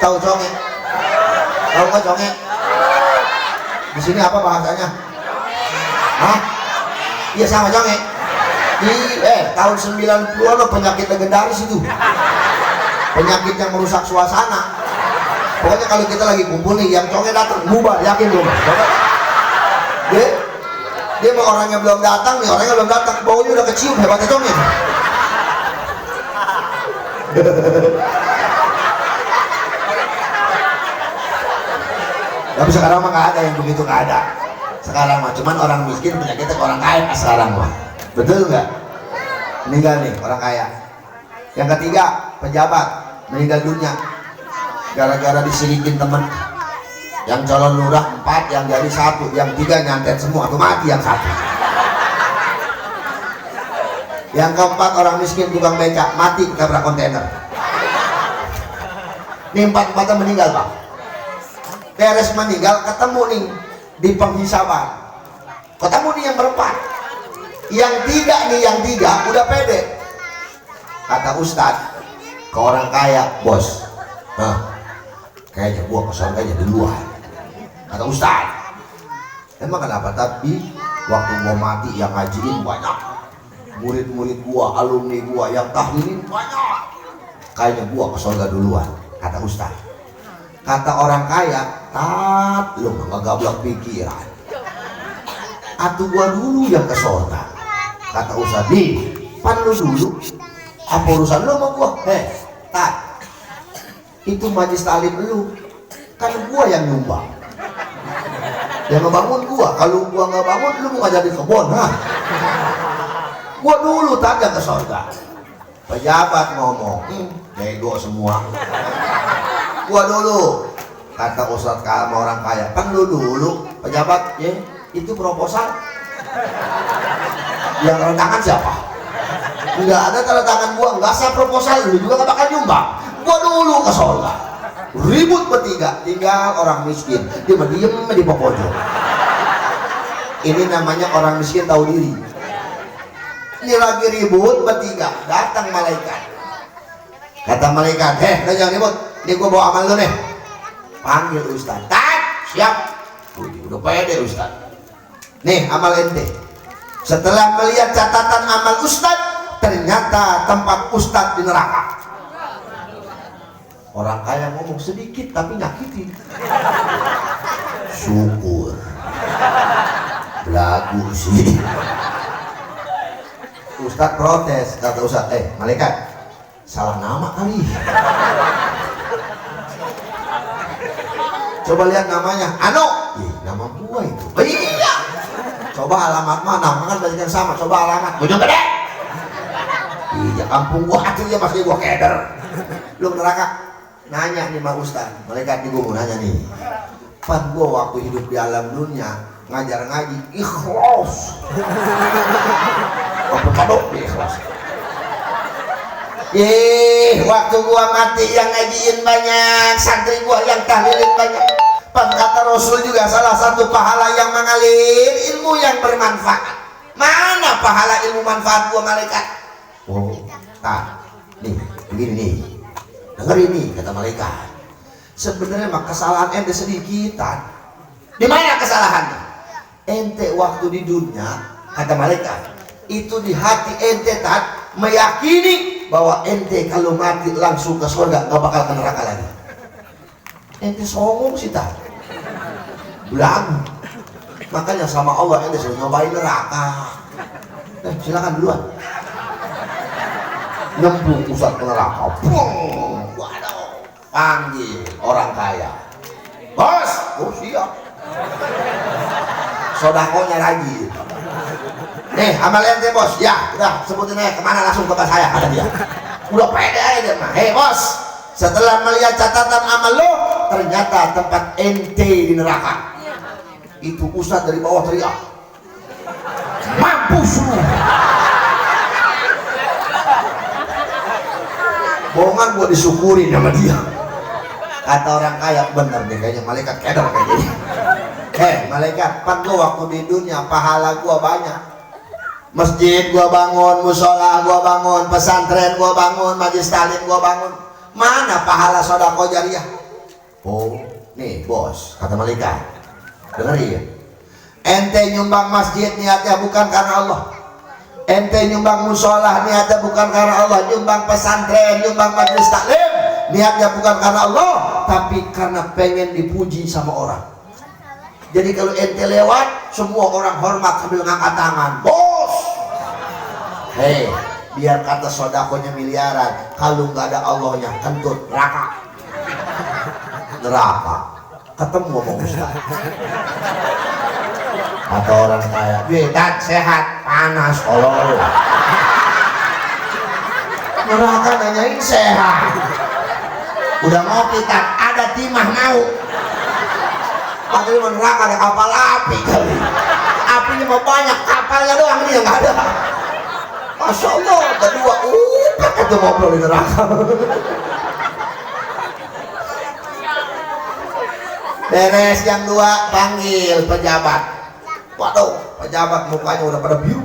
Tahu conge? Tahu nggak conge? Di sini apa bahasanya? Hah? Iya sama conge. Di tahun 90-an lo penyakit legendaris itu. Penyakit yang merusak suasana. Pokoknya kalau kita lagi kumpul nih, yang conge datang, bubar, yakin belum? Dia mau orangnya belum datang nih, orangnya belum datang, baunya udah kecium, hebatnya conge. Tapi sekarang mah nggak ada yang begitu, nggak ada. Sekarang mah cuman orang miskin penyakitnya ke orang kaya sekarang mah. Betul nggak? Meninggal nih orang kaya. Yang ketiga, pejabat meninggal dunia gara-gara disirikin temen. Yang calon lurah 4, yang jadi 1, yang 3 nyantet semua, tuh mati yang 1. Yang keempat, orang miskin tukang becak mati ketabrak kontainer. Ini 4-4 meninggal Pak. Beres meninggal ketemu nih di penghisaban, ketemu nih yang berempat, yang 3 nih, yang 3 udah pede. Kata Ustadz ke orang kaya, bos, kayaknya gua ke surga aja duluan. Kata Ustadz, emang kenapa? Tapi waktu gua mati yang ngajiin banyak, murid-murid gua, alumni gua yang tahlilin banyak, kayaknya gua ke surga duluan. Kata Ustadz. Kata orang kaya, lu nggak gablak pikiran, atuh gua dulu yang ke surga. Kata Ustadz, nih pan lu dulu, apa urusan lu sama gua? Tat, itu majlis talim lu, kan gua yang nyumbang, yang ngebangun gua. Kalau gua nggak bangun, lu mau ngajarin kebon, gua dulu tak ke surga. Pejabat ngomong, bego semua. Gua dulu. Kata Ustadz sama orang kaya, kan lu dulu. Pejabat, ya itu proposal. Yang tanda tangan siapa? Enggak ada tanda tangan gua, enggak sah proposal, lu juga gak bakal nyumbang. Gua dulu ke surga. Ribut bertiga, tinggal orang miskin, dia diem di pojok. Ini namanya orang miskin tahu diri. Ini lagi ribut bertiga, datang malaikat. Kata malaikat, udah jangan ribut, ini gua bawa amal lu nih. Panggil Ustadz. Siap. Udah pede Ustadz. Nih amal ente. Setelah melihat catatan amal Ustadz, ternyata tempat Ustadz di neraka. Orang kaya ngomong sedikit tapi nyakitin. Syukur. Belagu sih. Ustadz protes. Kata Ustadz, malaikat, salah nama kali. Coba lihat namanya, nama gua itu. Iya. Coba alamat mana? Kan banyak yang sama. Coba alamat. Bojong Gede. Iya, kampung gua aja ya masih gua keder. Lu neraka. Nanya nih sama Ustaz. Malaikat nih gua mau nanya nih. Pan gua waktu hidup di alam dunia ngajar ngaji ikhlas. Padok ikhlas. Waktu gua mati yang ngajiin banyak, santri gua yang tahlilin banyak. Pan kata Rasul juga salah satu pahala yang mengalir ilmu yang bermanfaat. Mana pahala ilmu manfaat gua malaikat? Nih, begini nih. Dengerin nih kata malaikat. Sebenarnya mah kesalahan ente sedikitan. Di mana kesalahannya? Ente waktu di dunia, kata malaikat, itu di hati ente meyakini bahwa ente kalau mati langsung ke surga, gak bakal ke neraka lagi. Ente songong sih tak belagu. Makanya sama Allah ente sudah nyobain neraka. Silakan duluan. Nyemplung Ustadz ke neraka. Waduh. Panggil orang kaya. Bos, siap. Sodakonya lagi. Nih amal ente bos, ya udah sebutin aja kemana langsung ke saya kata dia. Udah pede aja mah. Bos, setelah melihat catatan amal lo, ternyata tempat ente di neraka. Itu Ustadz dari bawah teriak, mampus lu. Bohongan gua disyukurin sama dia. Kata orang kaya, bener deh kayaknya malaikat keder kayak gini. Malaikat, pan gua waktu di dunia pahala gua banyak. Masjid gua bangun, musola gua bangun, pesantren gua bangun, majlis talim gua bangun. Mana pahala sedekah jariah? Oh, nih bos, kata malaikat, dengerin ya. Ente nyumbang masjid niatnya bukan karena Allah. Ente nyumbang musola niatnya bukan karena Allah. Nyumbang pesantren, nyumbang majelis taklim niatnya bukan karena Allah, tapi karena pengen dipuji sama orang. Jadi kalau ente lewat, semua orang hormat sambil ngangkat tangan. Bos, hei, biar kata sodakonya miliaran, kalau nggak ada Allahnya, kentut neraka. Neraka. Ketemu ngomong Ustaz. Atau orang kaya, Tat sehat, panas, kolor. Neraka nanyain sehat. Udah ngopi Tat, ada timah mau. Padahal neraka ada kapal api kali. Apinya mau banyak, kapalnya doang ini yang nggak ada. Masya Allah, kedua, itu ngobrol di neraka. Beres yang dua, panggil pejabat. Waduh, pejabat mukanya udah pada biru,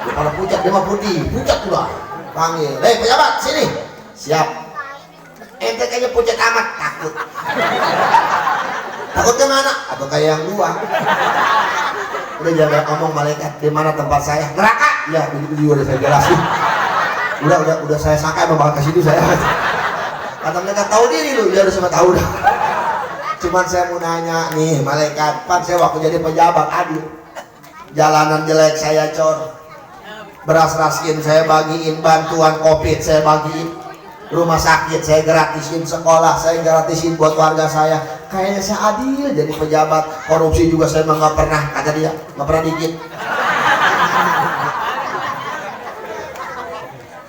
udah pada pucat, dia mah putih, pucat udah. Panggil, hei pejabat sini. Siap. Ente kayaknya pucat amat, takut. Takut kemana? Atau kayak yang dua. Udah jangan ngomong malaikat, di mana tempat saya? Neraka. Ya, begitu juga udah saya jelasin. Udah saya sangka emang bakal ke situ saya. Kata mereka, tahu diri lu, dia udah semua tahu dah. Cuman saya mau nanya nih malaikat, pan saya waktu jadi pejabat adil, jalanan jelek saya cor, beras raskin saya bagiin, bantuan covid saya bagiin, rumah sakit saya gratisin, sekolah saya gratisin buat warga saya. Kayaknya saya adil jadi pejabat. Korupsi juga saya emang nggak pernah, kata dia, nggak pernah dikit.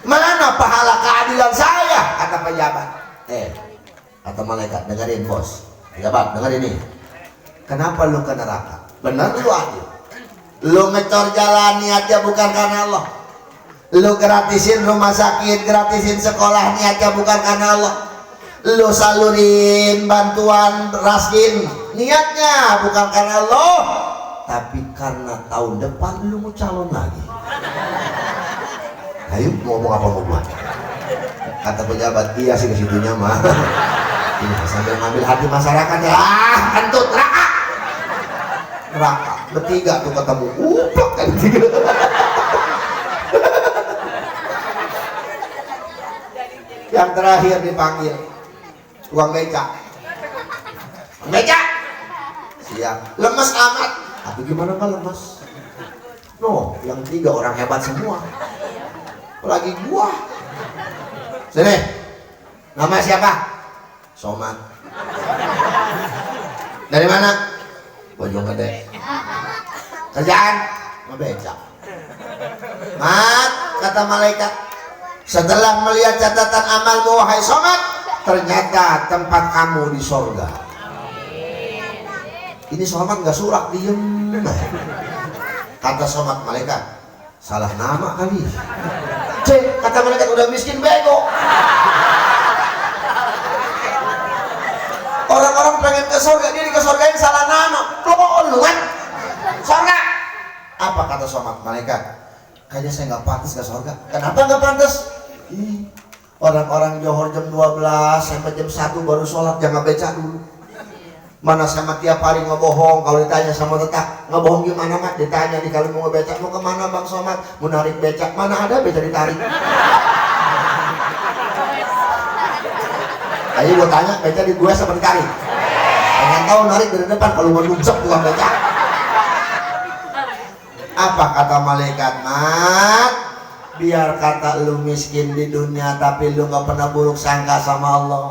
Mana pahala keadilan saya, kata pejabat. Kata malaikat, dengerin bos. Pejabat, dengar ini. Kenapa lu ke neraka? Benar lu adil. Lu ngecor jalan niatnya bukan karena Allah. Lu gratisin rumah sakit, gratisin sekolah niatnya bukan karena Allah. Lu salurin bantuan raskin niatnya bukan karena Allah, tapi karena tahun depan lu mau calon lagi. Ayo ngomong apa mau buat? Kata pejabat, iya sih kesitunya mah. Ini sambil ngambil hati masyarakat ya, kentut neraka. Neraka bertiga tuh ketemu, kan tiga. Yang terakhir dipanggil tukang becak. Becak, siap. Lemes amat. Tapi gimana nggak lemes? No, yang tiga orang hebat semua. Apalagi gua. Sini, nama siapa? Somad. Dari mana? Bojonggede. Kerjaan? Ngebecak. Mat, kata malaikat, setelah melihat catatan amalmu wahai Somad, ternyata tempat kamu di sorga. Ini Somad nggak surak, diem. Kata Somad, malaikat, salah nama kali. Cek, kata malaikat, udah miskin bego. Orang-orang pengen ke surga, dia ke surga ini salah nama. Lu kan surga. Apa kata Somad malaikat? Kayaknya saya nggak pantas ke surga. Kenapa nggak pantas? Orang-orang Johor jam 12 sampai jam 1 baru sholat, jangan beca dulu. Mana sama tiap hari ngebohong. Kalau ditanya sama tetap, ngebohong gimana mak? Ditanya di kalau mau ngebecak, mau kemana bang Somad? Mau narik becak, mana ada beca ditarik? Ayo gue tanya, beca di gue sama ditarik. Pengen tahu narik dari depan, kalau mau nunjuk bukan beca. Apa kata malaikat? Mat, biar kata lu miskin di dunia tapi lu gak pernah buruk sangka sama Allah.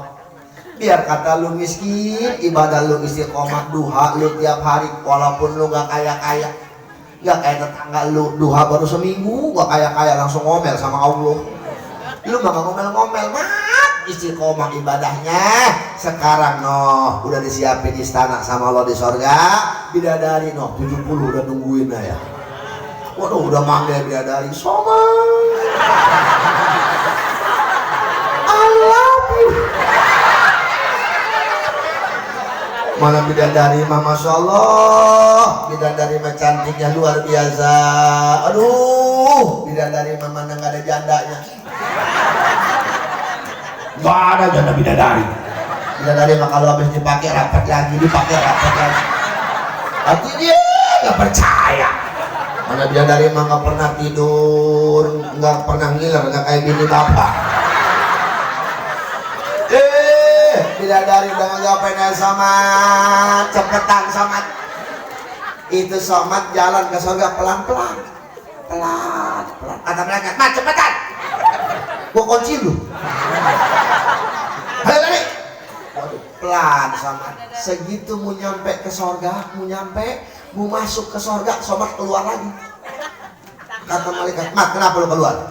Biar kata lu miskin, ibadah lu istiqomah, duha lu tiap hari walaupun lu gak kaya-kaya. Gak kayak tetangga lu, duha baru seminggu gak kaya-kaya langsung ngomel sama Allah. Lu gak ngomel-ngomel, mat, istiqomah ibadahnya. Sekarang noh udah disiapin istana sama Allah di sorga. Bidadari noh 70 udah nungguin ya. Waduh udah manggil bidadari, Somad, I love you. Mana bidadari mah Masya Allah, bidadari mah cantiknya luar biasa. Aduh, bidadari mah mana nggak ada jandanya. Gak ada janda bidadari. Bidadari mah kalau habis dipakai rapat lagi, dipakai rapat lagi. Tapi dia nggak percaya. Mana bidadari mah nggak pernah tidur, nggak pernah ngiler, nggak kayak bini bapak. Bidadari udah ngapain Somat, cepetan Somat. Itu Somat jalan ke surga pelan-pelan, pelan-pelan. Kata mereka, mat cepetan. Gua kunci lu. Ayo lari. Waduh, pelan Somat. Segitu mau nyampe ke surga, mau masuk ke surga, Somat keluar lagi. Kata malaikat, mat kenapa lu keluar?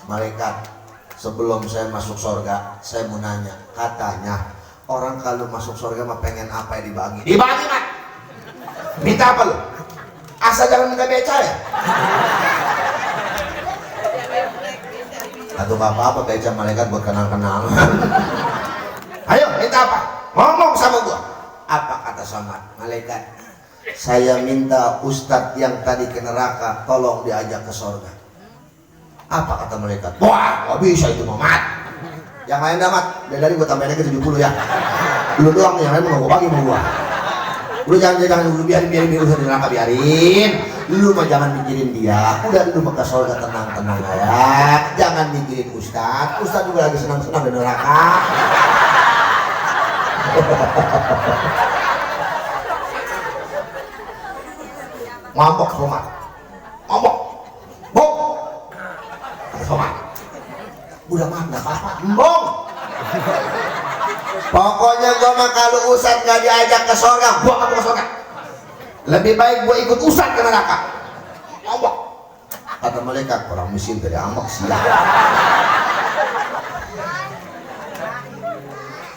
Malaikat, sebelum saya masuk surga, saya mau nanya. Katanya orang kalau masuk surga mah pengen apa yang dibagi? Dibagi mat. Minta apa lu? Asal jangan minta beca ya. Atau apa beca malaikat buat kenal-kenal. Ayo minta apa? Ngomong sama gua. Apa kata Somat? Malaikat, saya minta ustadz yang tadi ke neraka tolong diajak ke surga. Apa kata malaikat? Wah, gak bisa itu Mat. Yang lain dah Mat, dari gua tambahin lagi 70 ya. Dulu doang yang lain mau gua bagi mau gua. Lu jangan dulu biarin urusan di neraka biarin. Lu mah jangan mikirin dia. Udah dulu ke surga tenang-tenang ya. Jangan mikirin ustadz. Ustadz juga lagi senang-senang di neraka. Ngambok Somat. Ngambok. Bok. Somat. Udah maaf gak apa-apa. Embong. Pokoknya gua mah kalau ustadz gak diajak ke surga, gua gak mau ke surga. Lebih baik gua ikut ustadz ke neraka. Ngambok. Kata malaikat, orang miskin tadi ambok siap.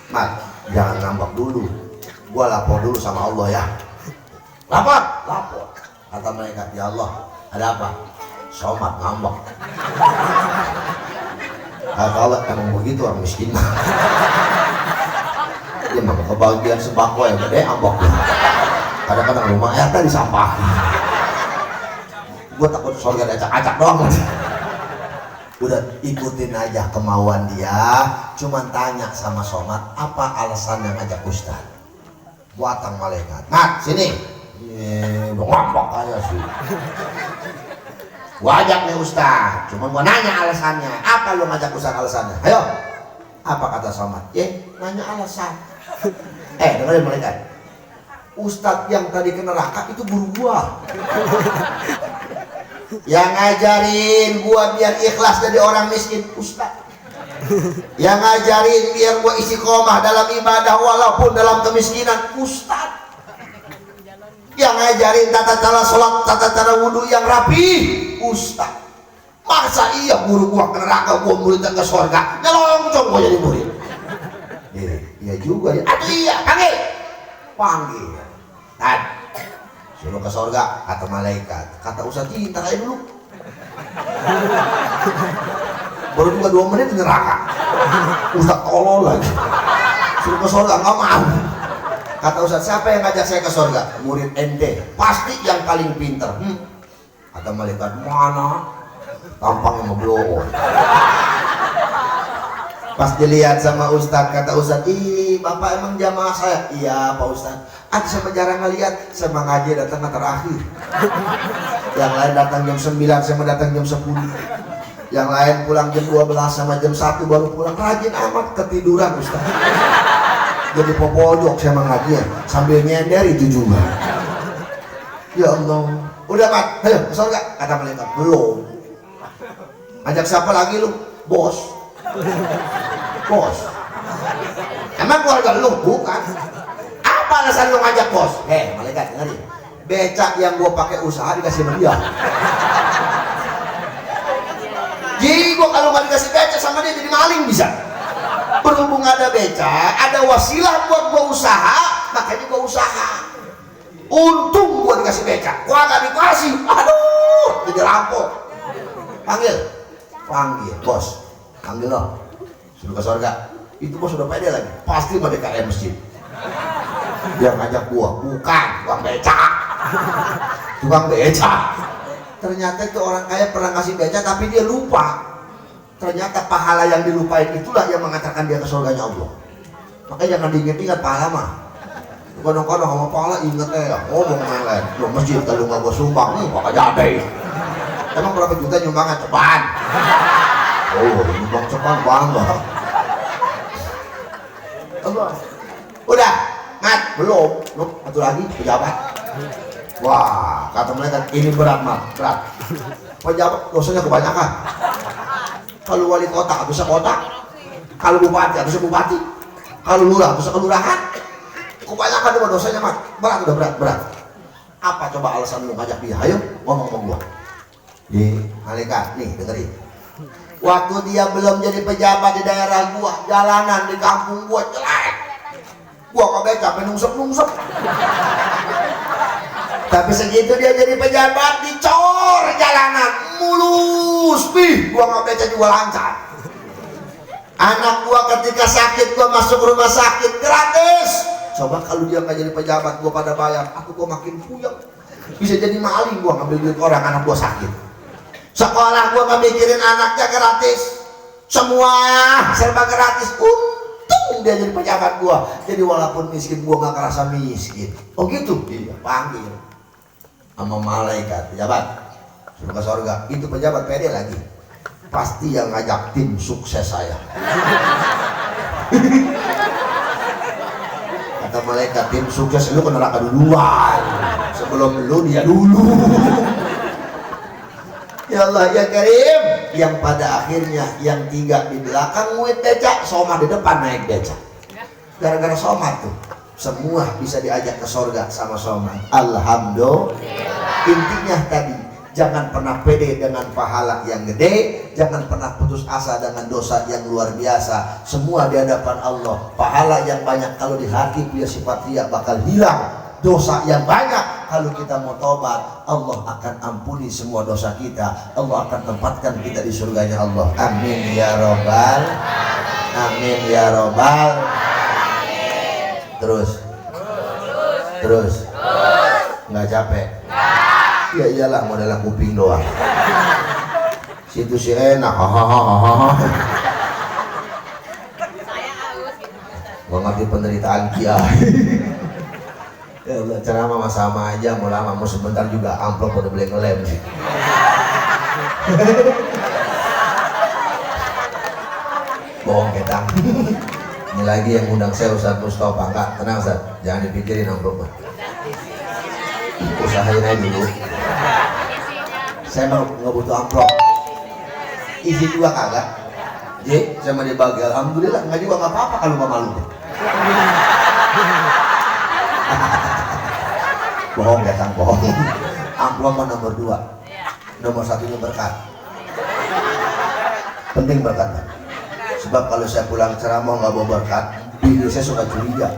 Mat, jangan ngambek dulu. Gua lapor dulu sama Allah ya. Lapor. Kata malaikat, ya Allah, ada apa? Somat ngambek. Kata Allah, emang begitu orang miskin. Dia mah kebagian sembako ya, gede ambek. Kadang-kadang rumah tadi sampah. Gue takut surga acak-acak doang. Udah ikutin aja kemauan dia. Cuman tanya sama Somat, apa alasan yang ngajak ustaz? Buatan malaikat. Mat, sini. Ngambek aja sih. Gua ajak nih ustaz, cuma gua nanya alasannya. Apa lu ngajak ustaz alasannya? Ayo. Apa kata Somat? Nanya alasan. Dengerin malaikat. Ustaz yang tadi ke neraka itu guru gua. Yang ngajarin gua biar ikhlas jadi orang miskin ustaz. Yang ngajarin biar gua istiqomah dalam ibadah walaupun dalam kemiskinan ustaz. Yang ngajarin tata cara sholat, tata cara wudhu yang rapi ustaz. Masa iya guru gua ke neraka, gua muridnya ke surga, nyelonong gua jadi murid. Iya juga ya. Aduh iya, panggil. Tad, suruh ke surga, kata malaikat. Kata ustaz, ntar aja dulu. Baru juga 2 menit di neraka. Ustaz tolol lagi. Suruh ke surga, nggak mau. Kata ustaz, siapa yang ngajak saya ke surga? Murid ente, pasti yang paling pinter. Kata malaikat, mana? Tampangnya ngeblow. Pas dilihat sama ustaz, kata ustaz, ih bapak emang jamaah saya? Iya pak ustaz. Aku sama jarang ngeliat, sama ngaji datang terakhir. Yang lain datang jam 9, sama datang jam 10. Yang lain pulang jam 12 sama jam 1 baru pulang. Rajin amat ketiduran ustaz. Jadi popojok sama ngaji sambil nyender itu juga. Ya Allah. Udah mat, ayo ke surga. Kata malaikat, belum. Ajak siapa lagi lu? Bos. Emang keluarga lu? Bukan. Apa alasan lu ngajak bos? Malaikat dengerin. Becak yang gua pakai usaha dikasih sama dia. Jadi gua kalau nggak dikasih becak sama dia jadi maling bisa. Berhubung ada becak, ada wasilah buat gua usaha, makanya gua usaha. Untung gua dikasih becak, gua nggak dikasih, aduh, jadi rampok. Panggil, bos, panggil lo, suruh ke surga. Itu bos udah pede lagi, pasti pada KM masjid. Dia ngajak gua, bukan, tukang becak. Ternyata itu orang kaya pernah ngasih becak, tapi dia lupa. Ternyata pahala yang dilupain itulah yang mengantarkan dia ke surganya Allah. Makanya jangan diinget-inget pahala mah. Kadang-kadang sama pahala inget ngomong lain. Lo masjid kalau nggak gue sumbang, bakal jadi. Emang berapa juta nyumbangan cepat? Oh, nyumbang cepat bangga. Udah, Mat, belum satu lagi pejabat. Wah, kata mereka ini berat Mat, berat. Pejabat dosanya kebanyakan. Kalau wali kota bisa kota, kalau bupati bisa bupati, kalau lurah bisa kelurahan. Kebanyakan cuma dosanya Mat, berat, udah berat. Apa coba alasan lu ngajak dia? Ayo ngomong sama gua. Di malaikat nih dengerin. Waktu dia belum jadi pejabat di daerah gua, jalanan di kampung gua jelek. Gua kabeh capek nungsep. Tapi segitu dia jadi pejabat, dicor jalanan mulus, gua nggak baca juga lancar. Anak gua ketika sakit, gua masuk rumah sakit gratis. Coba kalau dia nggak jadi pejabat, gua pada bayar, gua makin puyeng. Bisa jadi maling gua ngambil duit orang, anak gua sakit. Sekolah gua nggak mikirin anaknya gratis, semua serba gratis. Untung dia jadi pejabat gua, jadi walaupun miskin gua nggak kerasa miskin. Oh gitu, dia panggil sama malaikat pejabat suruh ke surga. Itu pejabat pede lagi, pasti yang ngajak tim sukses saya. Kata malaikat, tim sukses lu ke neraka duluan, sebelum lu dia dulu. Ya Allah ya Karim, yang pada akhirnya yang 3 di belakang muid becak, Somad di depan naik becak. Gara-gara Somad tuh semua bisa diajak ke surga sama Somad. Alhamdulillah. Intinya tadi, jangan pernah pede dengan pahala yang gede, jangan pernah putus asa dengan dosa yang luar biasa. Semua di hadapan Allah. Pahala yang banyak kalau di hati dia sifat dia bakal hilang. Dosa yang banyak kalau kita mau tobat, Allah akan ampuni semua dosa kita. Allah akan tempatkan kita di surganya Allah. Amin ya robbal. Amin ya robbal. Terus nggak capek? Ya iyalah, modal kuping doang. Situ sih enak. Gua ngerti penderitaan kiai. Ya Allah, ceramah sama aja, mau lama mau sebentar juga amplop udah boleh ngelem sih. Bohong ketang. Ini lagi yang undang saya Ustaz Mustafa. Enggak, tenang Ustaz, jangan dipikirin amplopnya. Usahain aja dulu. Saya nggak butuh amplop. Isi juga kagak. Jadi saya mau dibagi, alhamdulillah. Nggak juga nggak apa-apa kalau nggak malu. Bohong datang bohong. Amplop nomor 2, nomor 1 berkat. Penting berkatnya. Sebab kalau saya pulang ceramah nggak bawa berkat, bini saya suka curiga.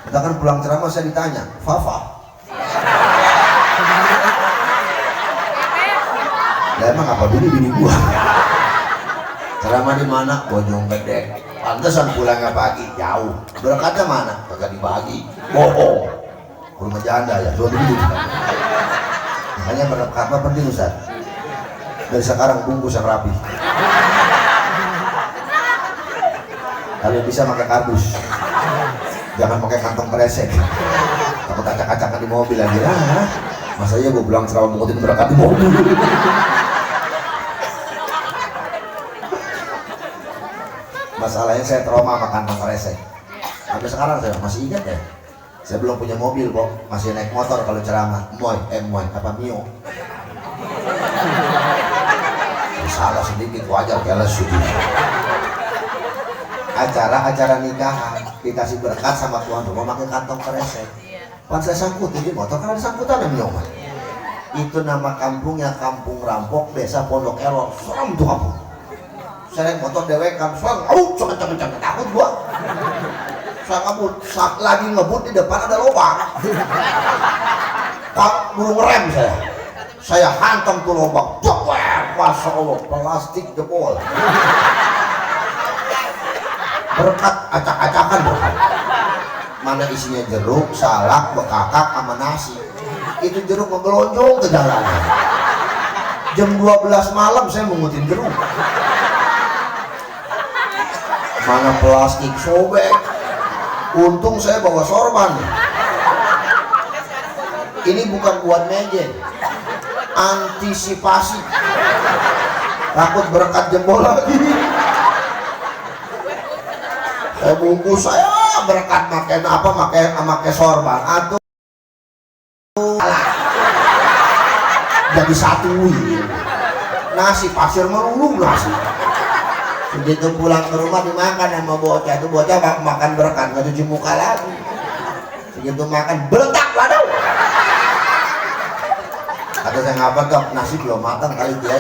Kita kan pulang ceramah saya ditanya, Fafa. Lah emang apa bini gua? Ceramah di mana? Bojong Gede. Pantesan pulangnya pagi, jauh. Berkatnya mana? Kagak dibagi. Bohong. Rumah janda ya, soal begitu. Makanya berkat apa penting Ustaz? Dari sekarang bungkus yang rapi. Kalau bisa pakai kardus, jangan pakai kantong kresek. Takut acak-acakan di mobil lagi. Masa iya gue bilang ceramah mengutin berkat di mobil. Masalahnya saya trauma sama kantong kresek. Sampai sekarang saya masih ingat ya. Saya belum punya mobil kok, masih naik motor kalau ceramah. Moy apa Mio. Salah sedikit wajar, keles sudah. Acara nikahan dikasih berkat sama tuan rumah pakai kantong kresek. Pas saya sangkut di motor kan ada sangkutan yang Mio. Itu nama kampungnya Kampung Rampok, Desa Pondok Elor. Serem tuh kampung. Saya naik motor dewekan, kencang takut gua. Saya ngebut, saat lagi ngebut di depan ada lubang. Pak burung rem saya hantam tuh lubang. Cekwek, masya Allah, plastik jebol. Berkat acak-acakan berkat. Mana isinya jeruk, salak, bekakak, sama nasi. Itu jeruk ngegelonjong ke jalanan. Jam 12 malam saya mengutin jeruk. mana plastik sobek. Untung saya bawa sorban. Ini bukan buat meja, antisipasi, takut berkat jempol lagi. Saya bungkus, saya berkat makan apa, makai sorban atau jadi satu nasi pasir melulu nasi. Begitu pulang ke rumah dimakan sama bocah, itu bocah makan berkat, nggak cuci muka lagi. Begitu makan beletak waduh. Kata saya ngapa dok, nasi belum matang kali dia.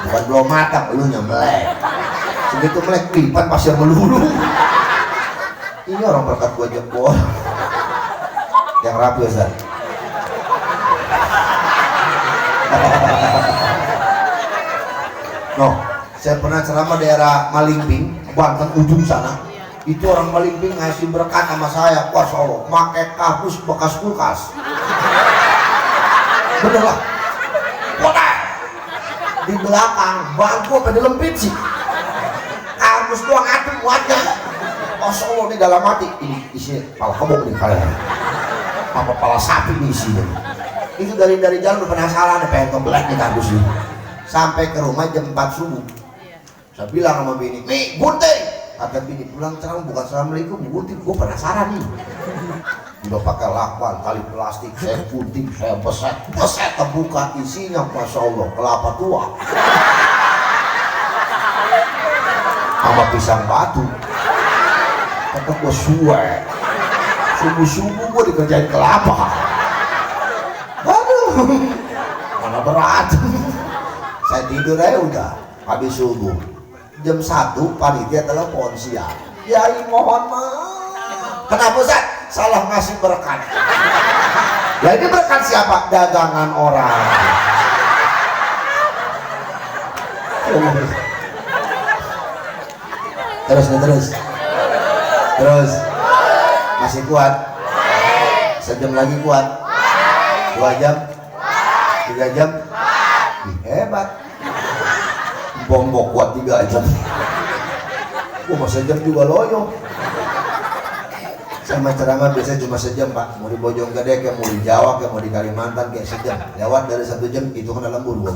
Bukan belum matang, lu melek. Begitu melek pipan pasir melulu. Ini orang berkat gua jempol. Yang rapi Ustaz. No, saya pernah ceramah daerah Malingping, Banten ujung sana. Itu orang Malingping ngasih berkat sama saya, Masya Allah, pakai kardus bekas kulkas. Bener lah. Wah, di belakang bangku apa dilempit sih? Kardus doang atuh muatnya. Masya Allah, ini dalam hati ini isinya pala kebok nih kalian. Apa pala sapi nih isinya. Itu dari jalan udah penasaran, pengen kebelah nih kardus ini. Sampai ke rumah jam 4 subuh. Saya bilang sama bini, nih gunting. Kata bini, pulang ceramah bukan assalamualaikum, gunting. Gue penasaran nih. Udah pakai lakban, tali plastik, saya gunting, saya beset, terbuka isinya, Masya Allah, kelapa tua. Sama pisang batu. Kata gue suwe. Subuh-subuh gue dikerjain kelapa. Aduh, mana berat. Saya tidur aja udah habis subuh. Jam 1 panitia telepon siang. Yai mohon maaf. Kenapa Ustaz? Salah ngasih berkat. Ya ini berkat siapa? Dagangan orang. Terus. Masih kuat? Sejam lagi kuat? 2 jam? 3 jam? Hebat. Bombok kuat 3 jam. Gua sejam juga loyo. Sama ceramah biasanya cuma sejam Pak. Mau di Bojonggede kayak mau di Jawa kayak mau di Kalimantan kayak sejam. Lewat dari 1 jam itu kan lembur gua.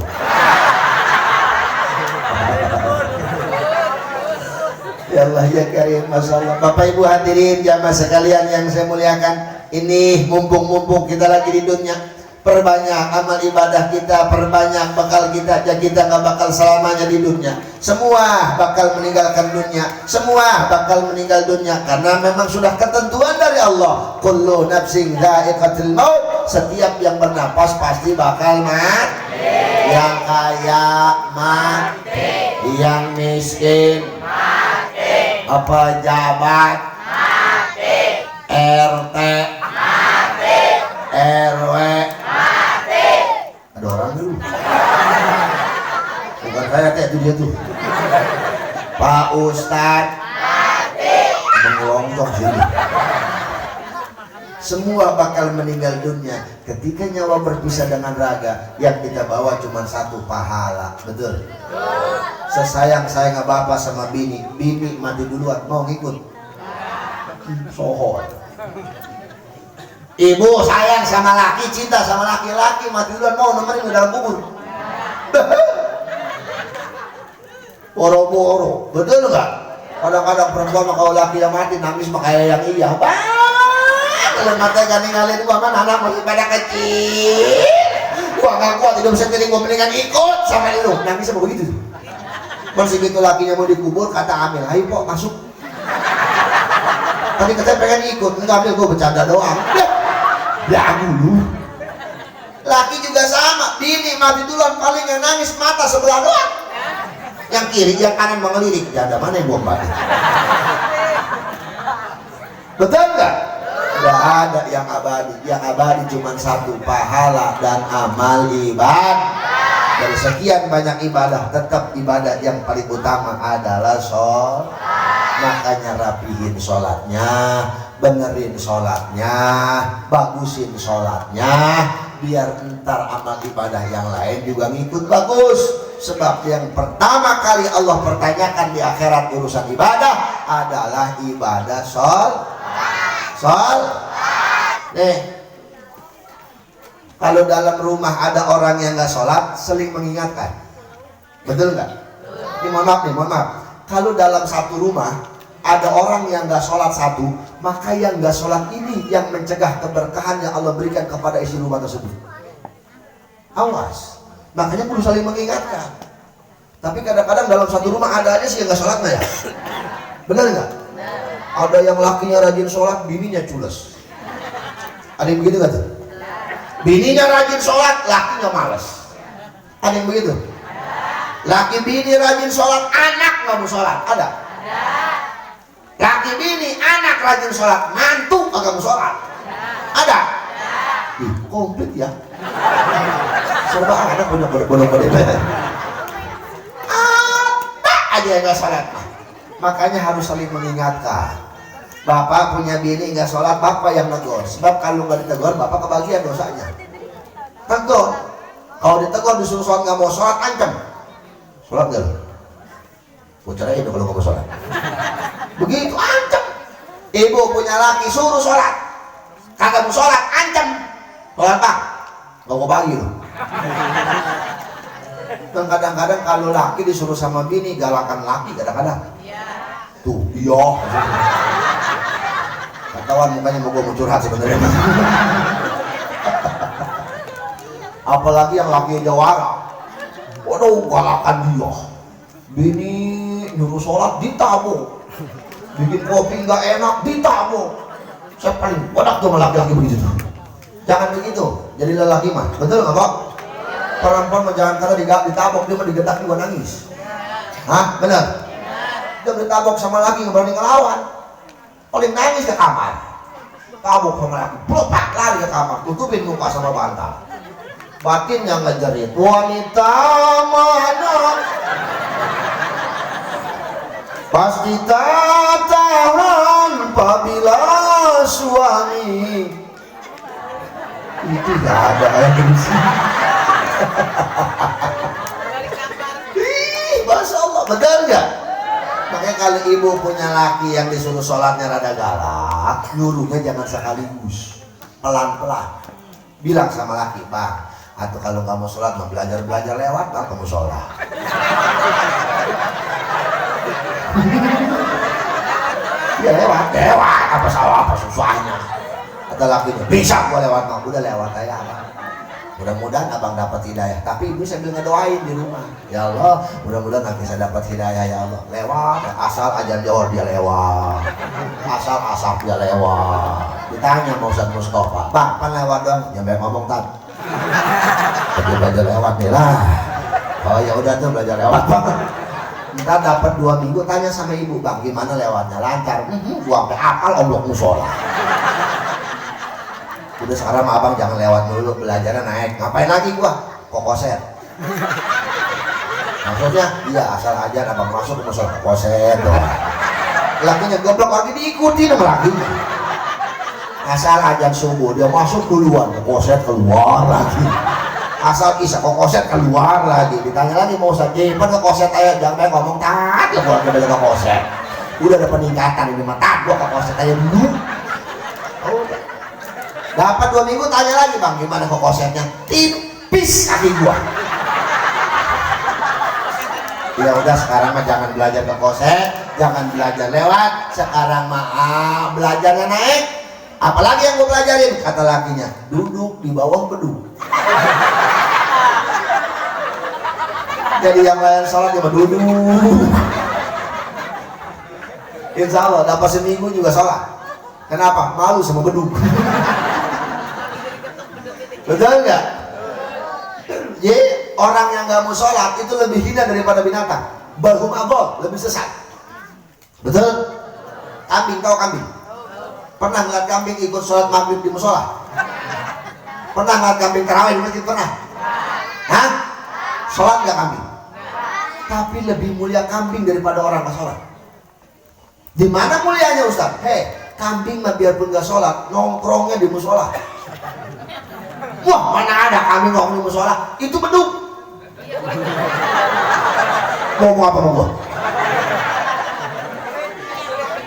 Ya Allah ya Karim, masalah. Bapak Ibu hadirin jamaah sekalian yang saya muliakan, ini mumpung kita lagi di dunia, perbanyak amal ibadah kita, perbanyak bekal kita, aja kita nggak bakal selamanya di dunia. Semua bakal meninggalkan dunia, semua bakal meninggal dunia karena memang sudah ketentuan dari Allah. Kullu nafsin dha'iqatul maut, setiap yang bernapas pasti bakal mati. Yang kaya mati, yang miskin mati, apa jabat mati, RT mati, RW mati. Ada orang dulu. Bukan saya itu dia tuh. Pak Ustadz mati. Mengelontok sini. Semua bakal meninggal dunia. Ketika nyawa berpisah dengan raga, yang kita bawa cuma 1 pahala. Betul? Sesayang-sayang bapak sama bini mati duluan, mau ngikut? Sohor. Ibu sayang sama laki, cinta sama laki-laki, mati duluan, mau nemenin ke dalam kubur? Boro-boro, betul nggak? Kadang-kadang perempuan kalau laki yang mati nangis makanya yang iya. Kalau mata gak ninggalin gua kan anak masih pada kecil. Gua gak kuat hidup sendiri, gua mendingan ikut sama lu. Nangis sama begitu. Masih gitu lakinya mau dikubur, kata Amil, ayo Pok masuk. Tadi katanya pengen ikut, enggak Amil, gua bercanda doang. Ya dulu. Laki juga sama, bini mati duluan paling yang nangis mata sebelah doang. Yang kiri, yang kanan mengelirik. Janda mana yang bomba? Betul nggak? Tidak ada yang abadi cuma 1, pahala dan amal ibadah. Dari sekian banyak ibadah, tetap ibadah yang paling utama adalah sholat. Makanya rapihin sholatnya, benerin sholatnya, bagusin sholatnya, biar ntar amal ibadah yang lain juga ngikut bagus. Sebab yang pertama kali Allah pertanyakan di akhirat urusan ibadah adalah ibadah nih. Kalau dalam rumah ada orang yang nggak sholat, seling mengingatkan, betul nggak? Ini mohon maaf. Kalau dalam satu rumah ada orang yang nggak sholat satu, maka yang nggak sholat ini yang mencegah keberkahan yang Allah berikan kepada isi rumah tersebut. Awas, makanya perlu saling mengingatkan. Tapi kadang-kadang dalam satu rumah ada aja sih yang nggak sholat nggak ya? Benar nggak? Ada yang lakinya rajin sholat, bininya cules. Ada yang begitu nggak tuh? Bininya rajin sholat, lakinya malas. Ada yang begitu? Laki bini rajin sholat, anak nggak mau sholat. Ada? Laki bini, anak rajin sholat, mantu nggak mau sholat. Ada? Ih, komplit ya. Serba anak bodoh-bodoh. Ada aja yang nggak sholat. Makanya harus saling mengingatkan. Bapak punya bini nggak sholat, bapak yang negur. Sebab kalau nggak ditegur, bapak kebagian dosanya. Tegur. Kalau ditegur disuruh sholat nggak mau sholat, ancam. Sholat nggak? Gue cerain kalau nggak mau sholat. Begitu ancam. Ibu punya laki suruh sholat, kagak mau sholat, ancam. Sholat pak, nggak mau bagi loh. Dan kadang-kadang kalau laki disuruh sama bini, galakan laki kadang-kadang. Tuh, iya. Kawan mukanya mau gue curhat sebenarnya. Apalagi yang laki jawara, waduh galakan dia. Bini nyuruh sholat ditabuk, bikin kopi nggak enak ditabuk. Saya paling wadak tuh sama laki-laki begitu tuh. Jangan begitu, jadi lelaki mah, betul nggak Pak? Perempuan mah jangan karena ditabuk dia mah digetak juga nangis. Hah, benar? Dia ditabuk sama laki nggak berani ngelawan. Paling nangis ke kamar, tabuk sama laki, blopak lari ke kamar, tutupin muka sama bantal. Batinnya ngejerit, wanita mana pasti tak tahan apabila suami itu gak ada yang bersih. Masya Allah, betul gak? Makanya kalau ibu punya laki yang disuruh sholatnya rada galak, nyuruhnya jangan sekaligus, pelan-pelan. Bilang sama laki, bang, atau kalau kamu sholat mau belajar lewat, bang kamu sholat. Ya lewat, apa salah, apa susahnya? Kata lakinya, bisa gua lewat, bang, udah lewat aja bang. Mudah-mudahan abang dapat hidayah. Tapi ibu sambil ngedoain di rumah, ya Allah, mudah-mudahan nanti saya dapat hidayah ya Allah. Lewat, asal ajan johor dia lewat, asal asap dia lewat. Ditanya mau Ustaz Mustafa, bang, pan lewat dong? Nyampe ngomong tan. Tapi belajar lewat nih lah. Oh ya udah tuh belajar lewat bang. Ntar dapat 2 minggu tanya sama ibu, bang gimana lewatnya, lancar? Gua sampai hafal Allah musola. Udah sekarang abang jangan lewat dulu, belajarnya naik. Ngapain lagi gua? Kokoset. Maksudnya, iya asal aja abang masuk ke musola kokoset doang. Lakinya goblok lagi diikuti sama lakinya. Asal ajan subuh dia masuk duluan, kokoset keluar lagi. Asal isya kokoset keluar lagi. Ditanya lagi mau Ustaz Jipan kokoset aja, jangan ngomong tat ya gua ke kokoset. Udah ada peningkatan ini mah tat gua kokoset aja dulu. Dapat 2 minggu tanya lagi, bang gimana kokosetnya? Tipis kaki gua. Ya udah sekarang mah jangan belajar kokoset, jangan belajar lewat. Sekarang mah belajarnya naik. Apalagi yang gua pelajarin? Kata lakinya, duduk di bawah beduk. Jadi yang lain sholat dia duduk. Insya Allah dapat seminggu juga sholat. Kenapa? Malu sama beduk. Betul nggak? Jadi orang yang nggak mau sholat itu lebih hina daripada binatang. Bahum abol, lebih sesat. Betul? Kambing, tahu kambing? Pernah ngeliat kambing ikut sholat maghrib di musola? Pernah ngeliat kambing tarawih di masjid? Pernah? Hah? Sholat nggak kambing? Tapi lebih mulia kambing daripada orang nggak sholat. Di mana mulianya Ustaz? Kambing mah biarpun nggak sholat, nongkrongnya di musola. Wah, mana ada kambing nongkrong di musola? Itu beduk. Ngomong apa mau gua?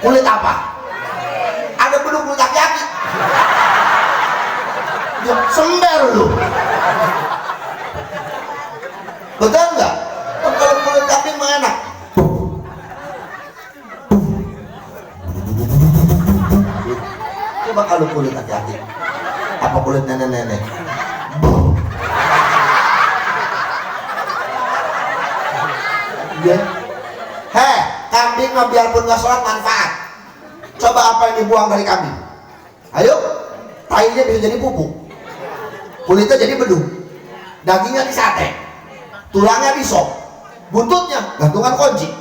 Kulit apa? Ada beduk kulit aki-aki. Ya, sember lu. Betul nggak? Kalau kulit kambing mah enak. Coba kalau kulit aki-aki, apa kulit nenek-nenek? Ya. Heh, kambing mah biarpun nggak sholat manfaat. Coba apa yang dibuang dari kambing? Ayo, tainya bisa jadi pupuk, kulitnya jadi bedu, dagingnya disate, tulangnya disop, buntutnya gantungan kunci.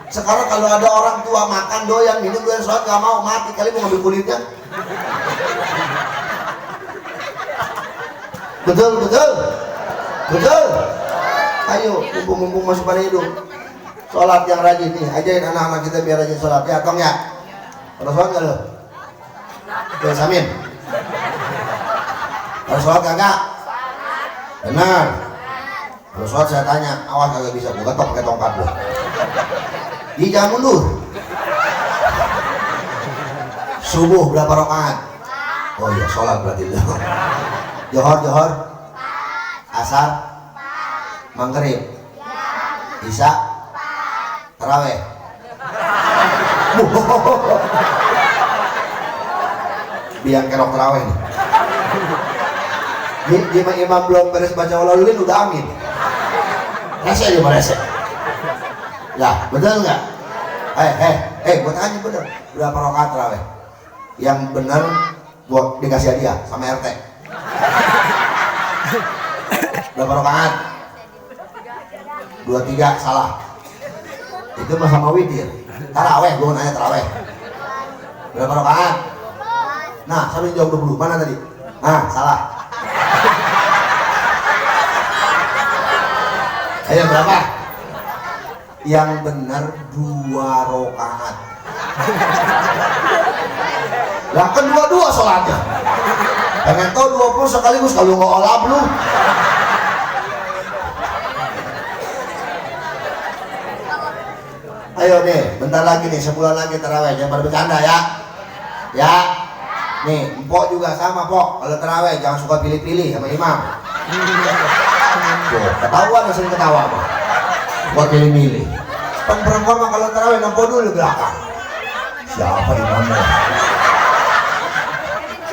Sekarang kalau ada orang tua makan doyan minum doyan sholat nggak mau, mati kali mau ngambil kulitnya. Betul betul betul. Ayo mumpung masuk pada hidung, sholat yang rajin nih, ajarin anak-anak kita biar rajin sholat ya, tong ya. Pada sholat nggak lo? Oke, Samin. Pada sholat kagak? Benar. Kalau sholat saya tanya, awas kagak bisa, gua ketok pakai tongkat lo. Di jangan mundur. Subuh berapa rakaat? Oh iya, sholat berarti lo. Johor, asar, maghrib, isya, taraweh. Biang kerok taraweh nih. Jika imam belum beres baca walalulin udah amin. Rese dia merese. Lah, betul nggak? Gua tanya bener. Berapa rakaat taraweh? Yang bener gua dikasih hadiah sama RT. Berapa rakaat? 23, salah. Itu mah sama witir. Taraweh, gua nanya taraweh. Berapa rakaat? Nah, sambil jawab 20. Mana tadi? Ah, salah. Ayo berapa? Yang benar 2 rakaat. Lah kan 22 sholatnya. Pengen tahu 20 sekaligus kalau nggak olap lu. Ayo nih, bentar lagi nih, sebulan lagi taraweh, jangan pada bercanda ya. Ya. Nih, empok juga sama, Pok. Kalau taraweh jangan suka pilih-pilih sama imam. Tuh, ketahuan sering ketawa, Pak. Buat pilih-pilih. Perempuan mah kalau taraweh nampak dulu di belakang. Siapa imamnya?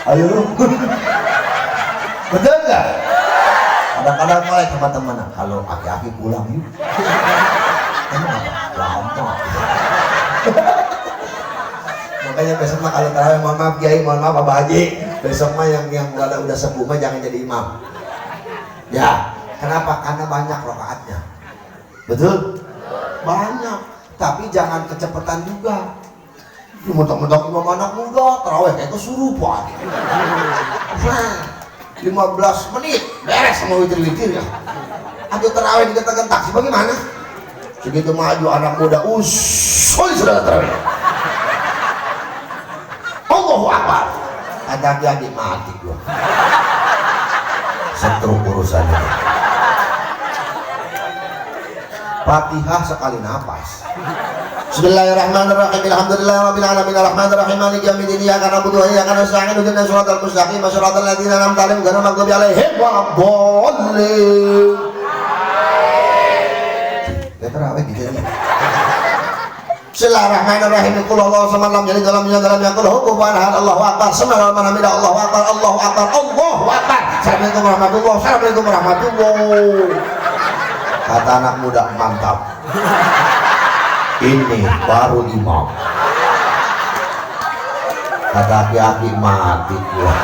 Ayo lu. Betul nggak? Kadang-kadang mulai teman-teman, kalau aki-aki pulang yuk. Kenapa? Lama. Makanya besok mah kalau tarawih, mohon maaf Kiai, mohon maaf Abah Haji, besok mah yang udah sepuh mah jangan jadi imam. Ya, kenapa? Karena banyak rakaatnya. Betul? Banyak. Tapi jangan kecepatan juga. Mentok-mentok imam anak muda, tarawih kayak kesurupan. 15 menit beres sama witir-witir ya. Aduh tarawih digentak-gentak sih bagaimana? Segitu maju anak muda, sudah tarawih. Allahu Akbar. Adik-adik mati gua. Setruk urusannya. Fatihah sekali napas. Bismillahirrahmanirrahim. Alhamdulillahirabbil alamin arrahmanir rahim maliki yaumiddin iyyaka na'budu wa iyyaka nasta'in ihdinas siratal mustaqim siratal ladzina an'amta 'alaihim ghairil maghdubi 'alaihim waladdallin. Tarawih di sini. Bismillahirrahmanirrahim. Qul huwallahu samad lam yalid wa lam yulad wa lam yakul lahu kufuwan ahad. Allahu akbar. Sami'allahu liman hamidah. Allahu akbar. Allahu akbar. Allahu akbar. Assalamualaikum warahmatullahi. Assalamualaikum warahmatullahi. Kata anak muda, mantap. Ini baru imam. Kata aki-aki mati gua.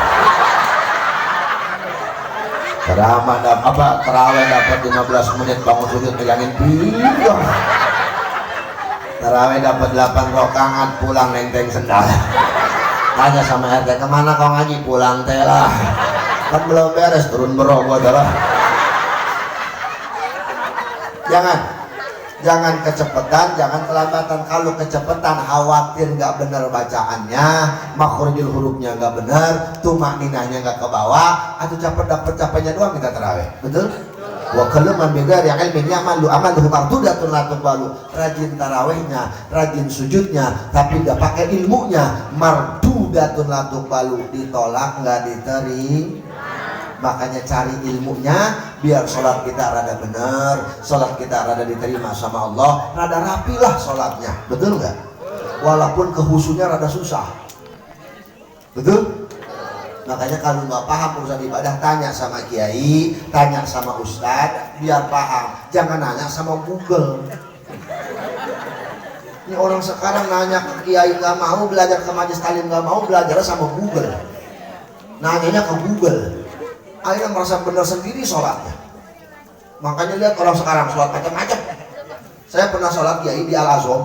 Tarawih dapat 15 menit bangun sujud pegangin pinggang. Tarawih dapat 8 rakaat pulang nenteng sendal. Tanya sama RT, kemana kau ngaji? Pulang telah. Kan belum beres turun berogol darah. Jangan kecepatan, jangan kelambatan. Kalau kecepatan khawatir nggak benar bacaannya, makhrajul hurufnya nggak benar, tumak ninahnya nggak ke bawah, atau dapet capeknya doang kita tarawih. Betul? Wa kullu man bighairi ilmin ya'malu amaluhu mardudatun la tuqbalu. Rajin tarawihnya, rajin sujudnya, tapi nggak pakai ilmunya, mardudatun la tuqbalu, ditolak nggak diterima. Makanya cari ilmunya biar sholat kita rada bener, sholat kita rada diterima sama Allah, rada rapilah sholatnya, betul nggak? Walaupun kehusunya rada susah, betul? Makanya kalau nggak paham urusan ibadah, tanya sama kiai, tanya sama ustadz, biar paham. Jangan nanya sama Google. Ini orang sekarang nanya ke kiai nggak mau, belajar ke majelis taklim nggak mau, belajar sama Google. Nanyanya ke Google. Akhirnya merasa benar sendiri sholatnya. Makanya lihat orang sekarang sholat macam-macam. Saya pernah sholat kiai di Al Azhar,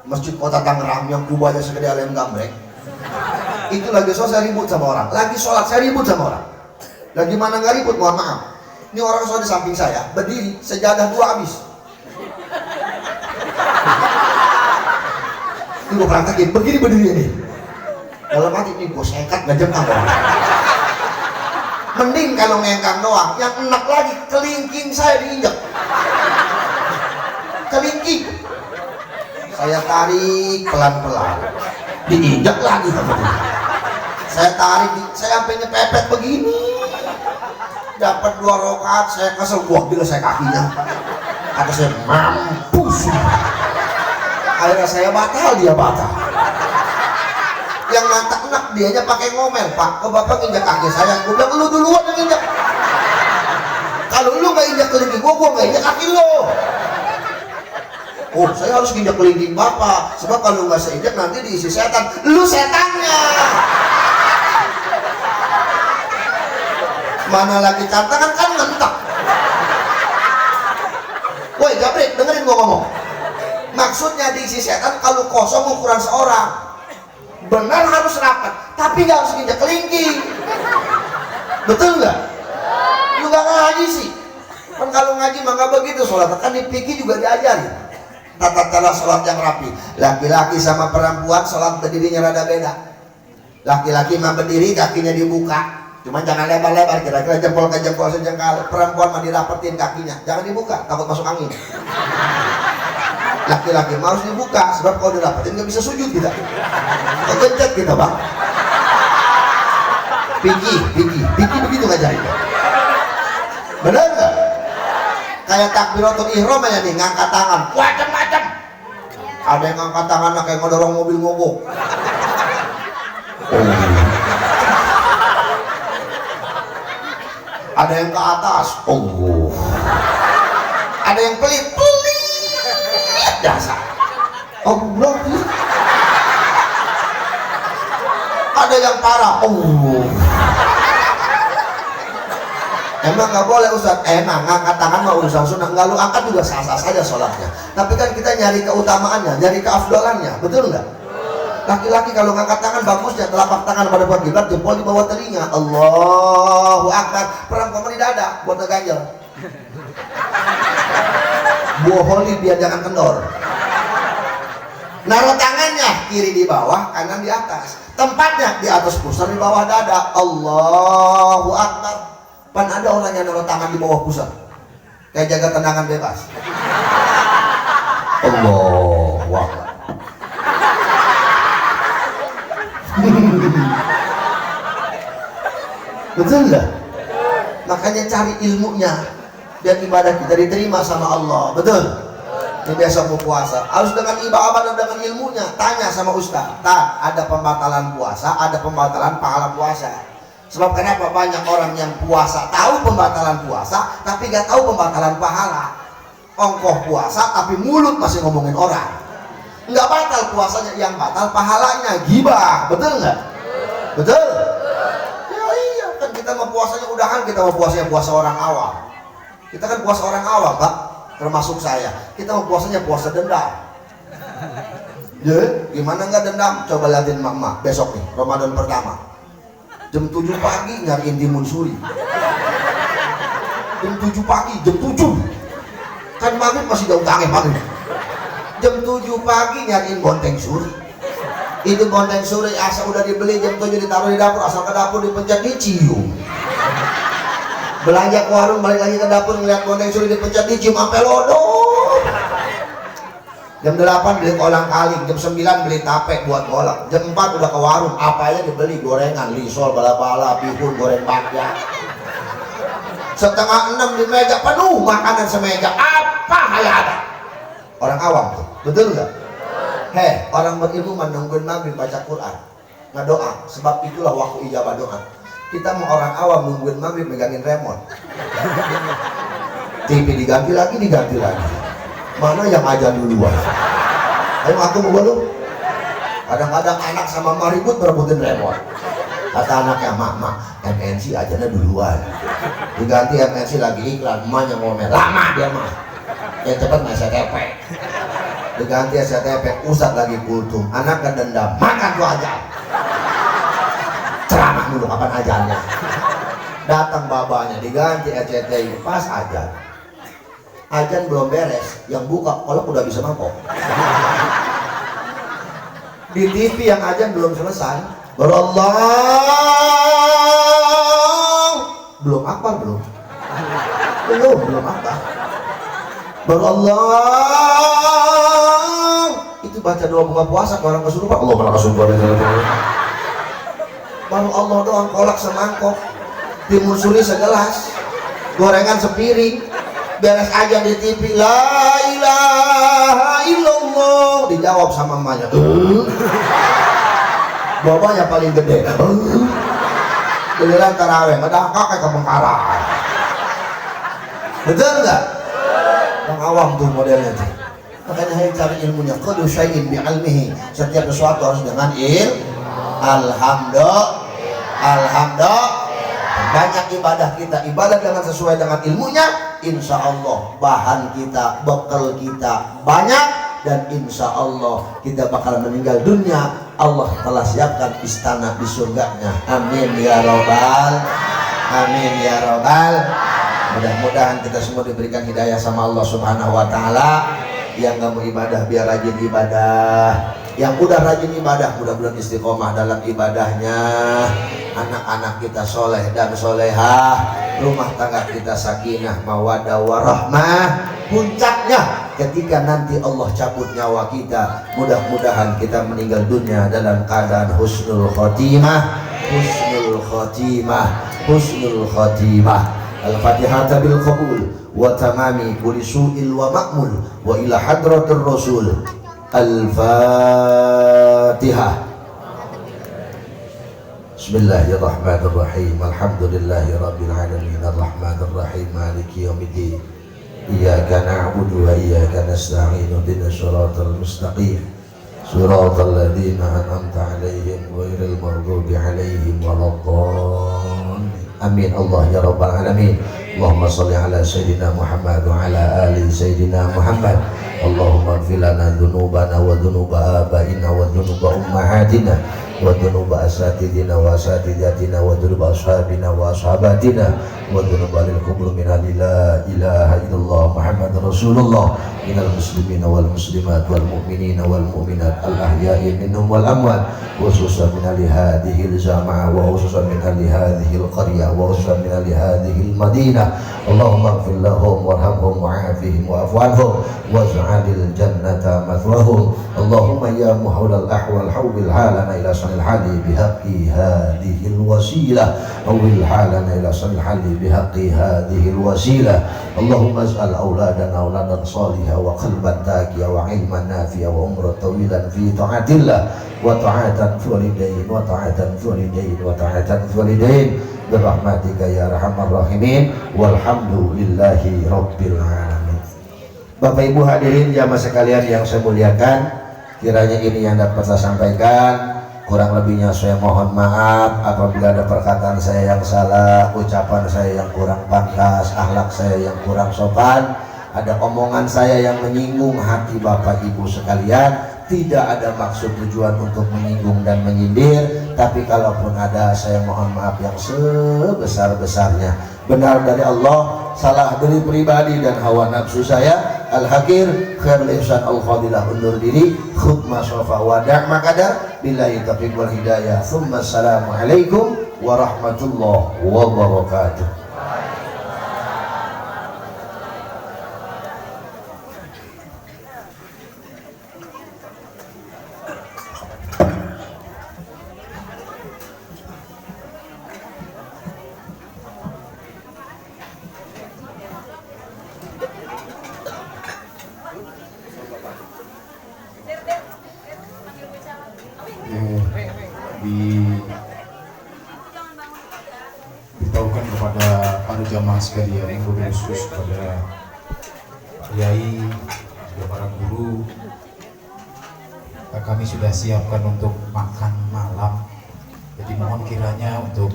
Masjid Kota Tangerang yang kubahnya segede ayam gambreng. Itu lagi sholat saya ribut sama orang, lagi sholat saya ribut sama orang. Lagi mana nggak ribut, mohon maaf. Ini orang sholat di samping saya, berdiri, sejadah 2 habis. Ini gue praktekin, begini berdiri ini. Dalam hati ini gue sekat gak jengkang orang. Mending kalau ngengkang doang, yang enak lagi kelingking saya diinjak. Kelingking. Saya tarik pelan-pelan, diinjak lagi teman-teman. Saya tarik, saya sampai nyepepet begini. Dapat 2 rakaat, saya kesel, gua bila saya kakinya. Kata saya mampus. Akhirnya saya batal, dia batal. Yang mantap enak dianya pakai ngomel, Pak, ke bapak injak kaki saya. Gue bilang lu duluan yang injak. Kalau lu nggak injak kelingking gue nggak injak kaki lu. Oh, saya harus injak kelingking bapak, sebab kalau nggak saya injak nanti diisi setan. Lu setannya. Mana lagi cantangan kan ngentak. Woi Jabrik, dengerin gua ngomong. Maksudnya diisi setan kalau kosong ukuran seorang. Benar harus rapat, tapi nggak harus injak kelingking. Betul nggak? Lu nggak ngaji sih. Kan kalau ngaji mah nggak begitu sholat. Kan di fikih juga diajari tata cara sholat yang rapi. Laki-laki sama perempuan sholat berdirinya rada beda. Laki-laki mah berdiri kakinya dibuka, cuman jangan lebar-lebar, kira-kira jempol ke jempol sejengkal. Perempuan mah dirapetin kakinya, jangan dibuka, takut masuk angin. Laki-laki harus dibuka, sebab kalau dirapetin nggak bisa sujud kita. Kegencet kita bang. Piki begitu ngajarin. Bener nggak? Kayak takbiratul ihram aja nih, ngangkat tangan, macam-macam. Ada yang ngangkat tangan kayak ngedorong mobil mogok. Ada yang ke atas, ada yang pelit, dasar. Allah. Ada yang parah, Emang nggak boleh Ustaz? Emang ngangkat tangan mah urusan sunnah, nggak lu angkat juga sah-sah saja sholatnya. Tapi kan kita nyari keutamaannya, nyari keafdalannya, betul nggak? Laki-laki kalau ngangkat tangan bagusnya telapak tangan pada buat kiblat, jempol di bawah telinga. Allahu Akbar. Perempuan di dada buat ngeganjel. Boholi biar jangan kendor. Naruh tangannya kiri di bawah, kanan di atas. Tempatnya di atas pusar, di bawah dada. Allahu Akbar. Pan ada orang yang naruh tangan di bawah pusar, kayak jaga tendangan bebas. Allahu Akbar. Betul nggak? Makanya cari ilmunya dan ibadah kita diterima sama Allah. Betul? Ini besok mau puasa harus dengan ibadah dan dengan ilmunya. Tanya sama ustaz, ada pembatalan puasa, ada pembatalan pahala puasa. Sebab kenapa banyak orang yang puasa tahu pembatalan puasa tapi gak tahu pembatalan pahala. Ongkoh puasa tapi mulut masih ngomongin orang. Nggak batal puasanya, yang batal pahalanya. Gibah, betul nggak? Betul? Ya iya, kan kita mau puasanya udahan, kita mau puasanya puasa orang awam. Kita kan puasa orang awam, Pak, termasuk saya. Kita mau puasanya puasa dendam. Ya, gimana nggak dendam? Coba liatin mama besok nih, Ramadan pertama. Jam 7 pagi nyariin timun suri. Jam 7 pagi, jam 7. Kan maghrib masih jauh tangan maghrib. Jam 7 pagi nyariin bonteng suri. Itu bonteng suri asal udah dibeli jam 7 ditaruh di dapur, asal ke dapur dipencet dicium. belanja ke warung, balik lagi ke dapur ngeliat gondeng sudah dipecat, dicium sampai lodok. Jam 8 beli kolang kaling, jam 9 beli tape buat kolak, jam 4 udah ke warung, apa aja dibeli, gorengan, risol, bala-bala, bihun, goreng bakya. Setengah 6 di meja penuh makanan semeja, apa yang ada? Orang awam tuh, betul nggak? Heh, orang berilmu menungguin maghrib baca Quran, ngedoa, sebab itulah waktu ijabah doa. Kita mau orang awam nungguin maghrib megangin remote, TV diganti lagi, mana yang aja duluan? Ayo aku mau dulu. Kadang-kadang anak sama mama ribut berebutin remote. Kata anaknya, mak, MNC aja duluan. Diganti MNC lagi iklan, emaknya ngomel, lama dia mah. Ya cepet nggak STP. Diganti STP, Ustadz lagi kultum, anak kan dendam, makan tuh aja. Ceramah dulu kapan ajannya. Datang babanya, diganti RCTI, pas ajan. Ajan belum beres, yang buka kolak udah bisa mangkok. Di TV yang ajan belum selesai, baru Allah belum akbar belum akbar, baru Allah itu baca doa buka puasa ke orang kesurupan, Allah malah kesurupan. Baru Allah doang kolak semangkok, timun suri segelas, gorengan sepiring. Beres aja di TV, la ilaha illallah, dijawab sama emaknya, bapaknya paling gede, giliran taraweh, ngedangkak kayak kebengkaran. Betul nggak? Yang awam tuh modelnya tuh. Makanya harus cari ilmunya, kudu syai'in bi'ilmihi, setiap sesuatu harus dengan alhamdulillah. Banyak ibadah kita, ibadah dengan sesuai dengan ilmunya, insya Allah bahan kita, bekal kita banyak, dan insya Allah kita bakal meninggal dunia, Allah telah siapkan istana di surganya. Amin ya robbal, amin ya robbal. Mudah-mudahan kita semua diberikan hidayah sama Allah subhanahu wa ta'ala. Yang gak mau ibadah biar rajin ibadah, yang udah rajin ibadah mudah-mudahan istiqomah dalam ibadahnya. Anak-anak kita soleh dan solehah, rumah tangga kita sakinah mawaddah warahmah. Puncaknya ketika nanti Allah cabut nyawa kita, mudah-mudahan kita meninggal dunia dalam keadaan husnul khotimah. Al-Fatihah bil qabul wa tamami kulli su'il wa ma'mul wa ila hadratir rasul. Al-Fatihah. Bismillahirrahmanirrahim. Alhamdulillahi rabbil alamin, arrahmanir rahim, maliki yaumiddin. Iyyaka na'budu wa iyyaka nasta'in, ihdinas siratal mustaqim, siratal ladzina an'amta 'alaihim ghairil maghdubi 'alaihim waladdallin. Amin Allah ya rabbal alamin. Allahumma shalli ala sayyidina Muhammad wa ala ali sayyidina Muhammad. Allahumma ighfir lana dzunubana wa dzunuba abaina wa dzunuba ummahatina wa dzunuba asatidina wa asatidatina wa dzunuba ashabina wa ashabatina wa dzunuba lil kubur min la ilaha illallah Muhammadur Rasulullah minal muslimina wal muslimat wal mu'minina wal mu'minat al ahya'i minhum wal amwat, khususan min ahli hadhihi al jamaah wa khususan min ahli hadhihi al qaryah wa khususan min ahli hadhihi al madinah. Allahumma ighfir lahum warhamhum wa'afihim wa'fu anhum waj'alil jannata mathwahum. Allahumma ya muhawwilal ahwal hawwil halana ila sanil hali bihaqqi hadhihi al wasilah, hawwil halana ila sanil hali bihaqqi hadhihi al wasilah. Allahumma ij'al auladana auladan salihah wa qalban taqiya wa ilman nafi'a wa umran tawilan fi ta'atillah wa ta'atan walidain wa ta'atan walidain wa ta'atan walidain birahmatika ya arhamar rahimin walhamdulillahi rabbil alamin. Bapak Ibu hadirin jamaah sekalian yang saya muliakan, kiranya ini yang dapat saya sampaikan, kurang lebihnya saya mohon maaf apabila ada perkataan saya yang salah, ucapan saya yang kurang pantas, akhlak saya yang kurang sopan, ada omongan saya yang menyinggung hati Bapak Ibu sekalian. Tidak ada maksud tujuan untuk menyinggung dan menyindir, tapi kalaupun ada, saya mohon maaf yang sebesar-besarnya. Benar dari Allah, salah dari pribadi dan hawa nafsu saya. Al-Hakir khairul ihsan al-fadilah, undur diri, khutmah sofa wada' makadar, billahi taufiq wal hidayah. Thumma assalamualaikum warahmatullahi wabarakatuh. diberitahukan kepada para jamaah sekalian, khusus kepada kiai, para guru. Kami sudah siapkan untuk makan malam, jadi mohon kiranya untuk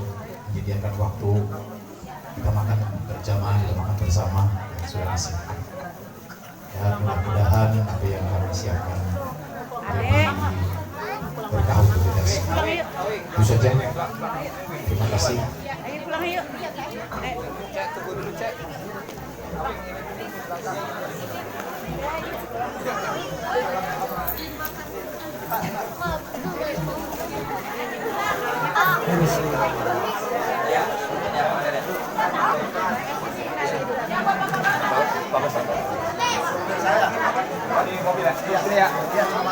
menyediakan waktu kita makan berjamaah, kita makan bersama yang sudah disiapkan. Dan mudah-mudahan apa yang kami siapkan lebih berkah untuk kita semua. Itu saja. Terima kasih. Saya. Kopi ya.